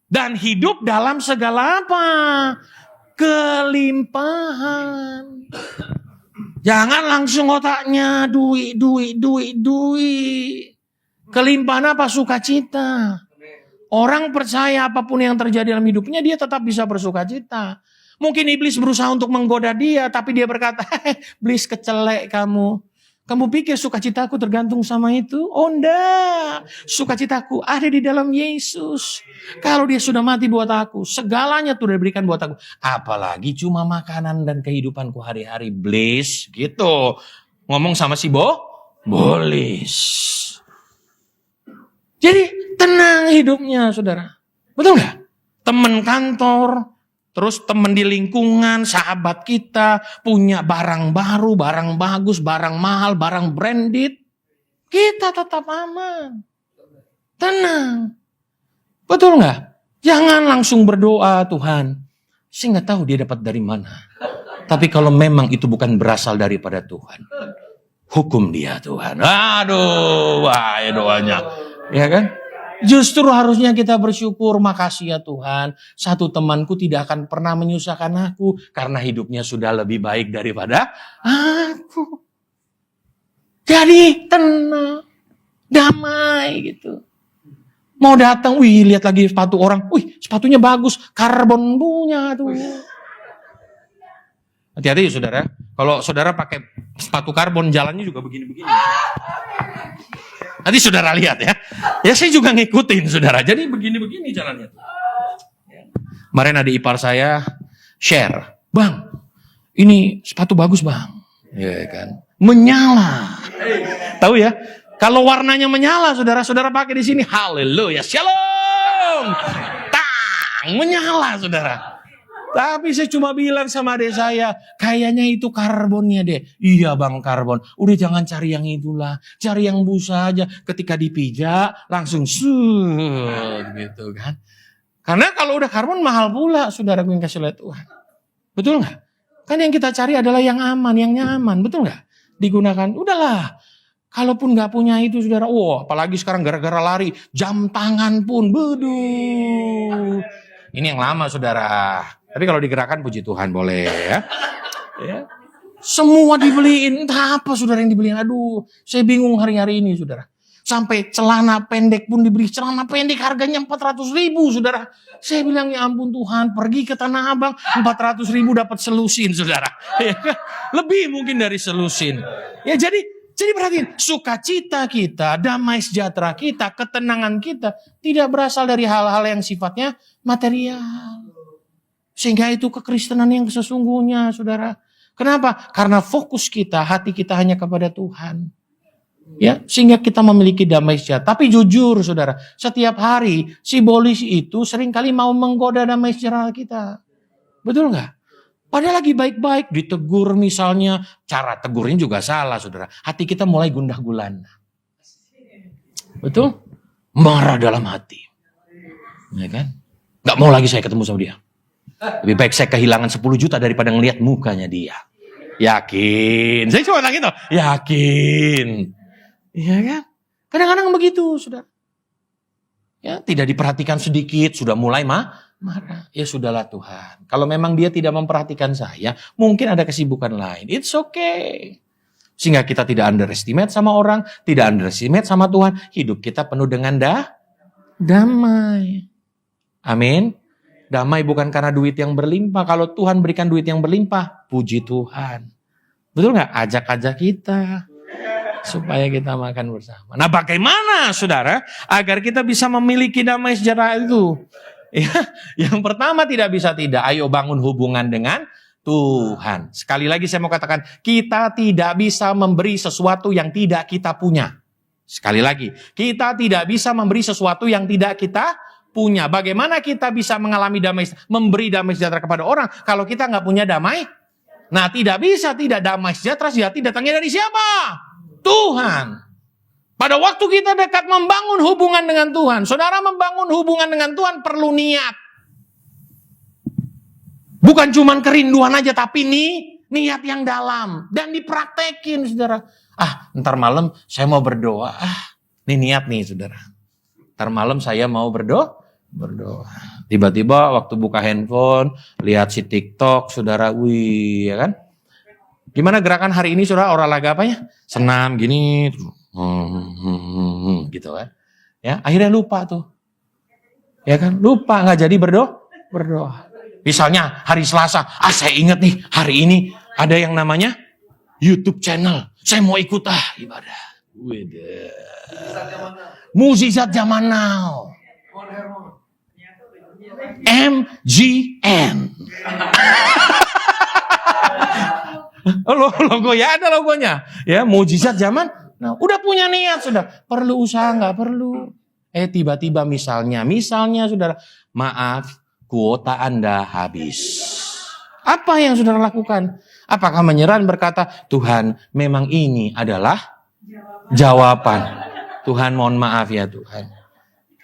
Dan hidup dalam segala apa? Kelimpahan. Jangan langsung otaknya duit. Kelimpahan apa? Sukacita. Orang percaya apapun yang terjadi dalam hidupnya, dia tetap bisa bersukacita. Mungkin iblis berusaha untuk menggoda dia, tapi dia berkata, iblis kecelek kamu. Kamu pikir sukacitaku tergantung sama itu? Oh enggak, sukacitaku ada di dalam Yesus. Kalau dia sudah mati buat aku, segalanya tuh diberikan buat aku. Apalagi cuma makanan dan kehidupanku hari-hari, iblis. Gitu. Ngomong sama si Bolis. Jadi tenang hidupnya, saudara. Betul nggak? Teman kantor, terus teman di lingkungan, sahabat kita, punya barang baru, barang bagus, barang mahal, barang branded. Kita tetap aman. Tenang. Betul nggak? Jangan langsung berdoa, Tuhan, saya nggak tahu dia dapat dari mana. Tapi kalau memang itu bukan berasal daripada Tuhan, hukum dia, Tuhan. Aduh, bahaya doanya. Ya kan? Justru harusnya kita bersyukur, makasih ya Tuhan, satu temanku tidak akan pernah menyusahkan aku karena hidupnya sudah lebih baik daripada aku. Jadi tenang, damai gitu. Mau datang, lihat lagi sepatu orang, sepatunya bagus, karbon punya tuh. Hati-hati ya saudara, kalau saudara pakai sepatu karbon jalannya juga begini-begini. Nanti saudara lihat ya. Ya saya juga ngikutin saudara. Jadi begini-begini jalannya. Kemarin ada ipar saya share. Bang, Ini sepatu bagus bang. Ya kan. Menyala. Tahu ya? Kalau warnanya menyala, saudara-saudara pakai di sini. Haleluya. Shalom. Tang. Menyala, saudara. Tapi saya cuma bilang sama adik saya, kayaknya itu karbonnya deh. Iya bang, karbon. Udah jangan cari yang itulah. Cari yang busa aja. Ketika dipijak, langsung gitu kan. Karena kalau udah karbon mahal pula, saudara yang kasih lihat Tuhan. Betul nggak? Kan yang kita cari adalah yang aman, yang nyaman. Betul nggak? Digunakan. Udahlah. Kalaupun nggak punya itu, saudara. Apalagi sekarang gara-gara lari. Jam tangan pun. Beduh. Ini yang lama, saudara. Tapi kalau digerakkan, puji Tuhan boleh ya. Ya. Semua dibeliin. Entah apa, saudara, yang dibeliin. Aduh, saya bingung hari-hari ini, saudara. Sampai celana pendek pun dibeli. Celana pendek harganya 400.000, saudara. Saya bilang, ya ampun Tuhan, pergi ke Tanah Abang, 400.000 dapat selusin, saudara. Lebih mungkin dari selusin. Ya jadi perhatiin, sukacita kita, damai sejahtera kita, ketenangan kita tidak berasal dari hal-hal yang sifatnya material. Sehingga itu kekristenan yang sesungguhnya, saudara. Kenapa? Karena fokus kita, hati kita hanya kepada Tuhan. Ya, sehingga kita memiliki damai sejahtera. Tapi jujur, saudara, setiap hari si bolis itu seringkali mau menggoda damai sejahtera kita. Betul nggak? Padahal lagi baik-baik, ditegur misalnya, cara tegurnya juga salah, saudara. Hati kita mulai gundah gulana. Betul? Marah dalam hati. Ya kan? Nggak mau lagi saya ketemu sama dia. Lebih baik saya kehilangan 10 juta daripada ngelihat mukanya dia. Yakin. Saya cuma bilang gitu. Yakin. Iya kan? Kadang-kadang begitu, saudara. Ya, tidak diperhatikan sedikit, sudah mulai marah. Ya sudahlah Tuhan. Kalau memang dia tidak memperhatikan saya, mungkin ada kesibukan lain. It's okay. Sehingga kita tidak underestimate sama orang, tidak underestimate sama Tuhan. Hidup kita penuh dengan damai. Amin. Damai bukan karena duit yang berlimpah. Kalau Tuhan berikan duit yang berlimpah, puji Tuhan. Betul nggak? Ajak-ajak kita. Supaya kita makan bersama. Nah bagaimana saudara? Agar kita bisa memiliki damai sejahtera itu. Ya, yang pertama tidak bisa tidak. Ayo bangun hubungan dengan Tuhan. Sekali lagi saya mau katakan. Kita tidak bisa memberi sesuatu yang tidak kita punya. Sekali lagi. Kita tidak bisa memberi sesuatu yang tidak kita punya. Bagaimana kita bisa mengalami memberi damai sejahtera kepada orang kalau kita nggak punya damai? Nah, tidak bisa tidak damai sejahtera sejati datangnya dari siapa? Tuhan. Pada waktu kita dekat membangun hubungan dengan Tuhan, saudara membangun hubungan dengan Tuhan perlu niat. Bukan cuma kerinduan aja, tapi niat yang dalam dan dipraktekin, saudara. Ntar malam saya mau berdoa. Ini niat nih, saudara. Ntar malam saya mau berdoa. Tiba-tiba waktu buka handphone, lihat si TikTok, saudara, ya kan? Gimana gerakan hari ini, saudara? Olahraga apanya? Senam, gini, gitu kan? Ya, akhirnya lupa tuh, ya kan? Lupa nggak jadi berdoa. Misalnya hari Selasa, saya ingat nih hari ini ada yang namanya YouTube channel. Saya mau ikut ibadah. Mukjizat Zaman Now. MGN. Logo ya, ada logonya. Ya, mukjizat zaman. Nah, udah punya niat sudah. Perlu usaha nggak perlu. Tiba-tiba misalnya saudara, maaf, kuota Anda habis. Apa yang saudara lakukan? Apakah menyerah dan berkata, Tuhan, memang ini adalah jawaban. Tuhan, mohon maaf ya Tuhan.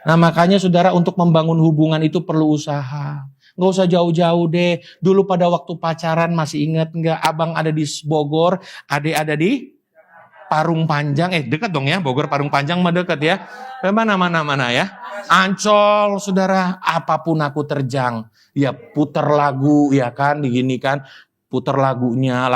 Nah makanya saudara untuk membangun hubungan itu perlu usaha. Gak usah jauh-jauh deh. Dulu pada waktu pacaran masih ingat nggak? Abang ada di Bogor, adek ada di Parung Panjang. Dekat dong ya, Bogor Parung Panjang mah dekat ya. Mana ya? Ancol saudara, apapun aku terjang. Ya putar lagu ya kan, begini kan. Putar lagunya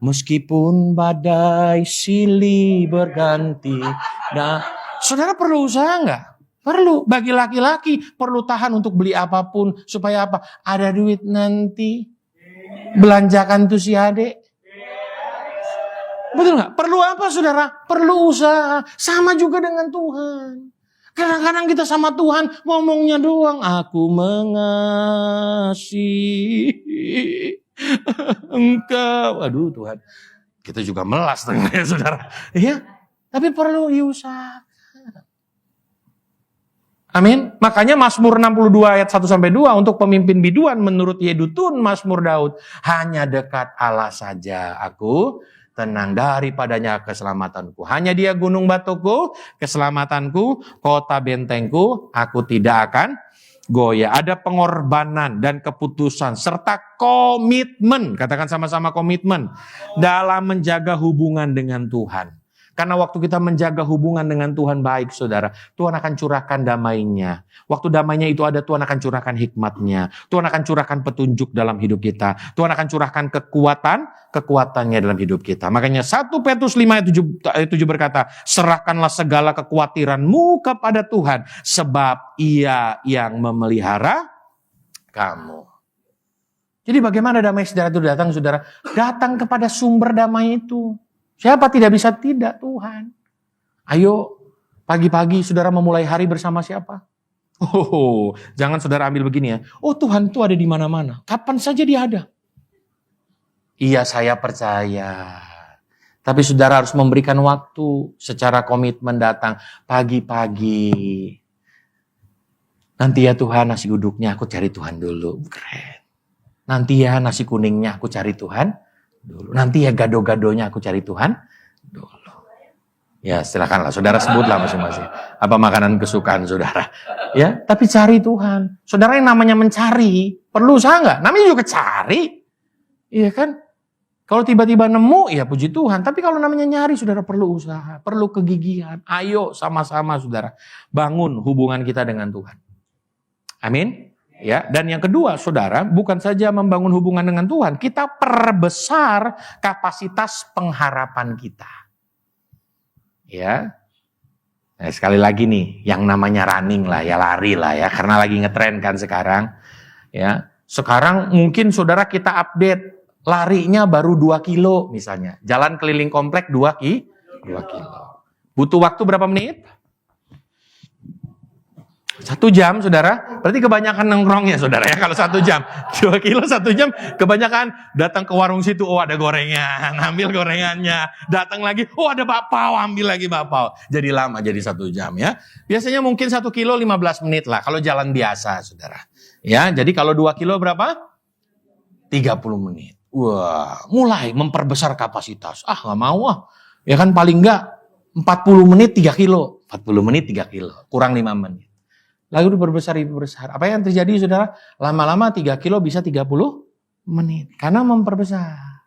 meskipun badai silih berganti. Nah saudara perlu usaha nggak? Perlu, bagi laki-laki perlu tahan untuk beli apapun. Supaya apa? Ada duit nanti. Belanjakan tuh si adek. Betul gak? Perlu apa saudara? Perlu usaha. Sama juga dengan Tuhan. Kadang-kadang kita sama Tuhan ngomongnya doang. Aku mengasihi. Engkau, aduh Tuhan. Kita juga melas ya saudara. Iya, tapi perlu diusahakan. Amin. Makanya Mazmur 62 ayat 1-2 untuk pemimpin biduan menurut Yedutun Mazmur Daud. Hanya dekat Allah saja aku tenang, daripadanya keselamatanku. Hanya dia gunung batuku, keselamatanku, kota bentengku, aku tidak akan goyah. Ada pengorbanan dan keputusan serta komitmen. Katakan sama-sama komitmen dalam menjaga hubungan dengan Tuhan. Karena waktu kita menjaga hubungan dengan Tuhan baik, saudara, Tuhan akan curahkan damainya. Waktu damainya itu ada, Tuhan akan curahkan hikmatnya. Tuhan akan curahkan petunjuk dalam hidup kita. Tuhan akan curahkan kekuatannya dalam hidup kita. Makanya 1 Petrus 5 ayat 7 berkata, serahkanlah segala kekhawatiranmu kepada Tuhan, sebab Ia yang memelihara kamu. Jadi bagaimana damai sejahtera itu datang, saudara? Datang kepada sumber damai itu. Siapa tidak bisa? Tidak, Tuhan. Ayo, pagi-pagi saudara memulai hari bersama siapa? Oh, jangan saudara ambil begini ya. Oh, Tuhan itu ada di mana-mana. Kapan saja dia ada. Iya, saya percaya. Tapi saudara harus memberikan waktu secara komitmen datang pagi-pagi. Nanti ya Tuhan nasi uduknya aku cari Tuhan dulu. Keren. Nanti ya nasi kuningnya aku cari Tuhan dulu. Nanti ya gado-gadonya aku cari Tuhan dulu. Ya silakanlah saudara sebutlah masing-masing. Apa makanan kesukaan saudara. Ya, tapi cari Tuhan. Saudara yang namanya mencari, perlu usaha nggak? Namanya juga cari. Iya kan? Kalau tiba-tiba nemu, ya puji Tuhan. Tapi kalau namanya nyari, saudara perlu usaha. Perlu kegigihan. Ayo sama-sama saudara. Bangun hubungan kita dengan Tuhan. Amin. Ya, dan yang kedua, saudara, bukan saja membangun hubungan dengan Tuhan, kita perbesar kapasitas pengharapan kita. Ya, nah, sekali lagi nih, yang namanya running lah, ya lari lah ya, karena lagi ngetren kan sekarang. Ya, sekarang mungkin saudara kita update larinya baru 2 kilo misalnya, jalan keliling komplek 2 kilo. Butuh waktu berapa menit? 1 jam, saudara. Berarti kebanyakan nongkrongnya, saudara ya. Kalau 1 jam, 2 kilo 1 jam, kebanyakan datang ke warung situ. Oh ada gorengan, ambil gorengannya. Datang lagi, oh ada bakpao, ambil lagi bakpao. Jadi lama, jadi 1 jam ya. Biasanya mungkin 1 kilo 15 menit lah. Kalau jalan biasa, saudara. Ya, jadi kalau 2 kilo berapa? 30 menit. Wah, mulai memperbesar kapasitas. Ah nggak mau ah. Ya kan paling nggak 40 menit 3 kilo. 40 menit 3 kilo, kurang 5 menit. Lalu diperbesar. Apa yang terjadi saudara? Lama-lama 3 kilo bisa 30 menit. Karena memperbesar.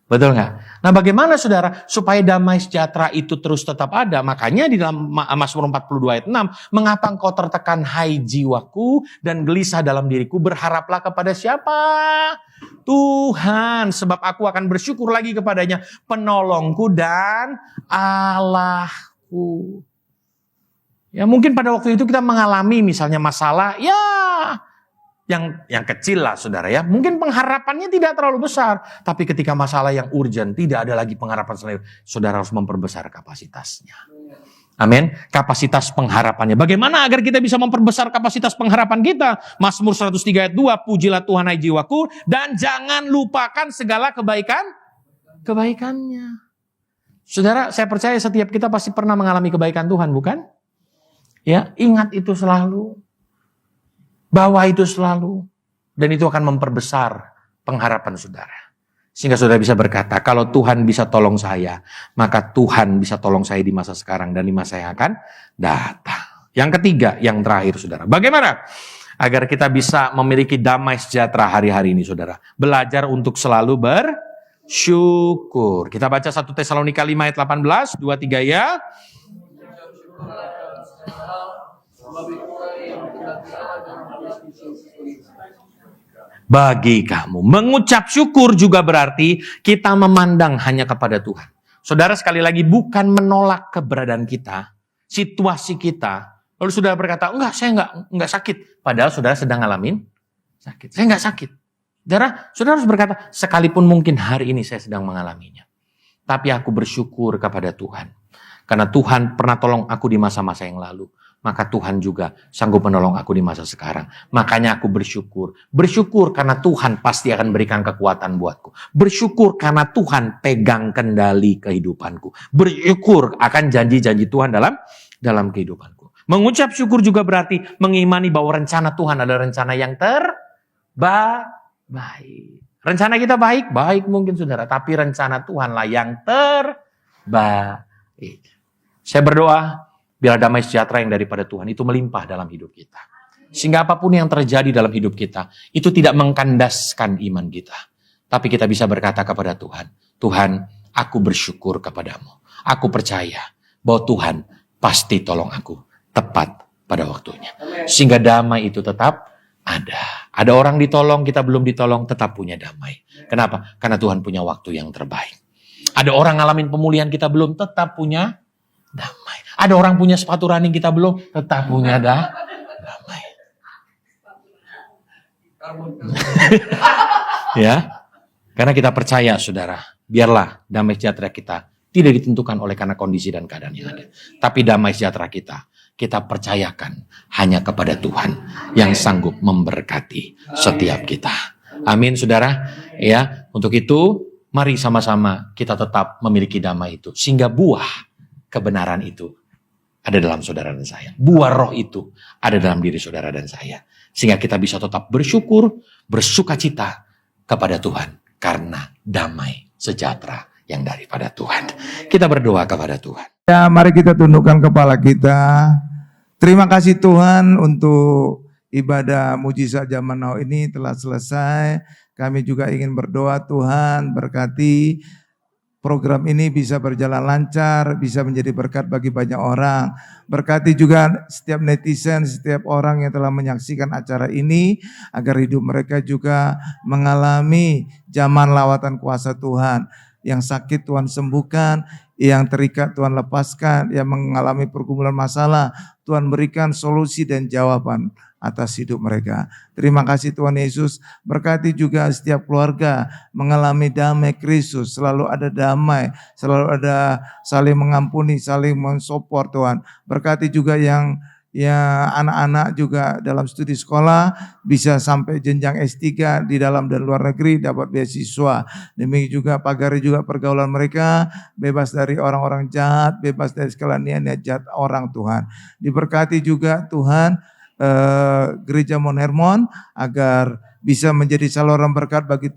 Betul nggak? Nah bagaimana saudara? Supaya damai sejahtera itu terus tetap ada. Makanya di dalam Mazmur 42 ayat 6. Mengapa engkau tertekan hai jiwaku dan gelisah dalam diriku? Berharaplah kepada siapa? Tuhan. Sebab aku akan bersyukur lagi kepadanya. Penolongku dan Allahku. Ya mungkin pada waktu itu kita mengalami misalnya masalah ya yang kecil lah saudara ya. Mungkin pengharapannya tidak terlalu besar. Tapi ketika masalah yang urgent tidak ada lagi pengharapan selain. Saudara harus memperbesar kapasitasnya. Amin. Kapasitas pengharapannya. Bagaimana agar kita bisa memperbesar kapasitas pengharapan kita? Mazmur 103 ayat 2. Pujilah Tuhan hai jiwaku. Dan jangan lupakan segala kebaikannya. Saudara saya percaya setiap kita pasti pernah mengalami kebaikan Tuhan bukan? Ya, ingat itu selalu. Bawa itu selalu. Dan itu akan memperbesar pengharapan saudara. Sehingga saudara bisa berkata, kalau Tuhan bisa tolong saya, maka Tuhan bisa tolong saya di masa sekarang dan di masa yang akan datang. Yang ketiga, yang terakhir saudara. Bagaimana? Agar kita bisa memiliki damai sejahtera hari-hari ini saudara. Belajar untuk selalu bersyukur. Kita baca 1 Tesalonika 5 ayat 18, 2-3 ya. Bagi kamu, mengucap syukur juga berarti kita memandang hanya kepada Tuhan. Saudara sekali lagi bukan menolak keberadaan kita, situasi kita. Lalu saudara berkata, enggak saya enggak sakit. Padahal saudara sedang ngalamin sakit. Saya enggak sakit. Saudara harus berkata, sekalipun mungkin hari ini saya sedang mengalaminya. Tapi aku bersyukur kepada Tuhan. Karena Tuhan pernah tolong aku di masa-masa yang lalu. maka Tuhan juga sanggup menolong aku di masa sekarang. Makanya aku bersyukur. Bersyukur karena Tuhan pasti akan berikan kekuatan buatku. Bersyukur karena Tuhan pegang kendali kehidupanku. Bersyukur akan janji-janji Tuhan dalam kehidupanku. Mengucap syukur juga berarti mengimani bahwa rencana Tuhan adalah rencana yang terbaik. Rencana kita baik mungkin saudara. Tapi rencana Tuhanlah yang terbaik. Saya berdoa, biar damai sejahtera yang daripada Tuhan itu melimpah dalam hidup kita. Sehingga apapun yang terjadi dalam hidup kita, itu tidak mengkandaskan iman kita. Tapi kita bisa berkata kepada Tuhan, Tuhan, aku bersyukur kepadamu. Aku percaya bahwa Tuhan pasti tolong aku tepat pada waktunya. Sehingga damai itu tetap ada. Ada orang ditolong, kita belum ditolong, tetap punya damai. Kenapa? Karena Tuhan punya waktu yang terbaik. Ada orang ngalamin pemulihan, kita belum, tetap punya damai. Ada orang punya sepatu running, kita belum, tetap punya damai. Ya, karena kita percaya, saudara, biarlah damai sejahtera kita tidak ditentukan oleh karena kondisi dan keadaan yang ada. Tapi damai sejahtera kita percayakan hanya kepada Tuhan yang sanggup memberkati setiap kita. Amin, saudara. Ya, untuk itu, mari sama-sama kita tetap memiliki damai itu. Sehingga buah kebenaran itu ada dalam saudara dan saya. Buah roh itu ada dalam diri saudara dan saya. Sehingga kita bisa tetap bersyukur, bersukacita kepada Tuhan. Karena damai sejahtera yang daripada Tuhan. Kita berdoa kepada Tuhan. Ya, mari kita tundukkan kepala kita. Terima kasih Tuhan untuk ibadah mujizat zaman now ini telah selesai. Kami juga ingin berdoa Tuhan berkati program ini bisa berjalan lancar, bisa menjadi berkat bagi banyak orang. Berkati juga setiap netizen, setiap orang yang telah menyaksikan acara ini, agar hidup mereka juga mengalami zaman lawatan kuasa Tuhan. Yang sakit Tuhan sembuhkan, yang terikat Tuhan lepaskan, yang mengalami pergumulan masalah, Tuhan berikan solusi dan jawaban atas hidup mereka. Terima kasih Tuhan Yesus. Berkati juga setiap keluarga mengalami damai Kristus. Selalu ada damai, selalu ada saling mengampuni, saling mensupport Tuhan. Berkati juga yang anak-anak juga dalam studi sekolah bisa sampai jenjang S3 di dalam dan luar negeri dapat beasiswa. Demikian juga pagari juga pergaulan mereka bebas dari orang-orang jahat, bebas dari segala niat jahat orang Tuhan. Diberkati juga Tuhan Gereja Mount Hermon agar bisa menjadi saluran berkat bagi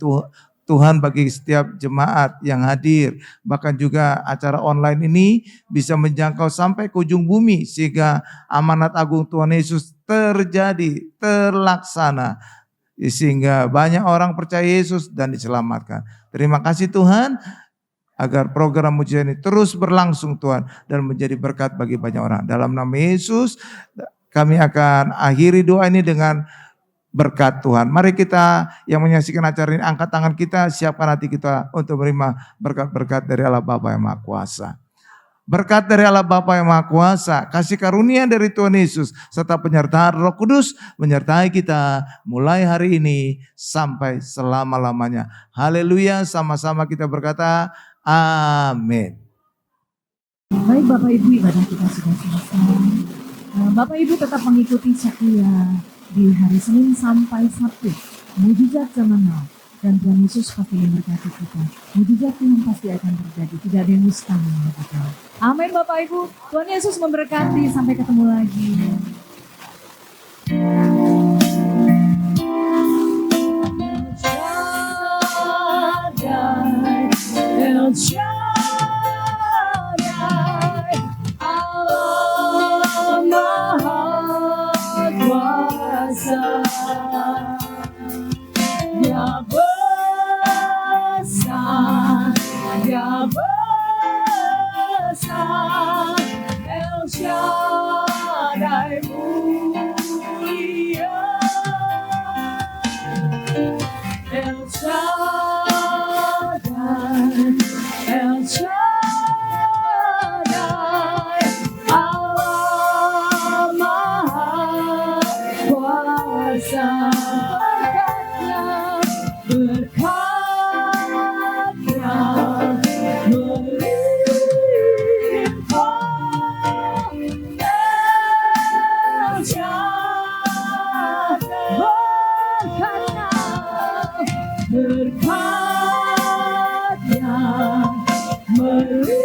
Tuhan bagi setiap jemaat yang hadir. Bahkan juga acara online ini bisa menjangkau sampai ke ujung bumi. Sehingga amanat agung Tuhan Yesus terjadi, terlaksana. Sehingga banyak orang percaya Yesus dan diselamatkan. Terima kasih Tuhan. Agar program mujizat ini terus berlangsung Tuhan. Dan menjadi berkat bagi banyak orang. Dalam nama Yesus kami akan akhiri doa ini dengan berkat Tuhan. Mari kita yang menyaksikan acara ini angkat tangan kita, siapkan hati kita untuk menerima berkat-berkat dari Allah Bapa yang Maha Kuasa. Berkat dari Allah Bapa yang Maha Kuasa, kasih karunia dari Tuhan Yesus, serta penyertaan Roh Kudus menyertai kita mulai hari ini sampai selama-lamanya. Haleluya, sama-sama kita berkata, amin. Baik Bapak Ibu, ibadah kita sudah selesai. Bapak Ibu tetap mengikuti setia di hari Senin sampai Sabtu, mujizat zaman now, dan Tuhan Yesus pasti memberkati kita. Mujizat Tuhan pasti akan terjadi, tidak ada yang mustahil bagi kita. Amin Bapak Ibu, Tuhan Yesus memberkati, sampai ketemu lagi. El Shaddai, Allah Maha Kuasa. Dia besar, Dia besar, El Shaddai mulia, El Shaddai, El melimpah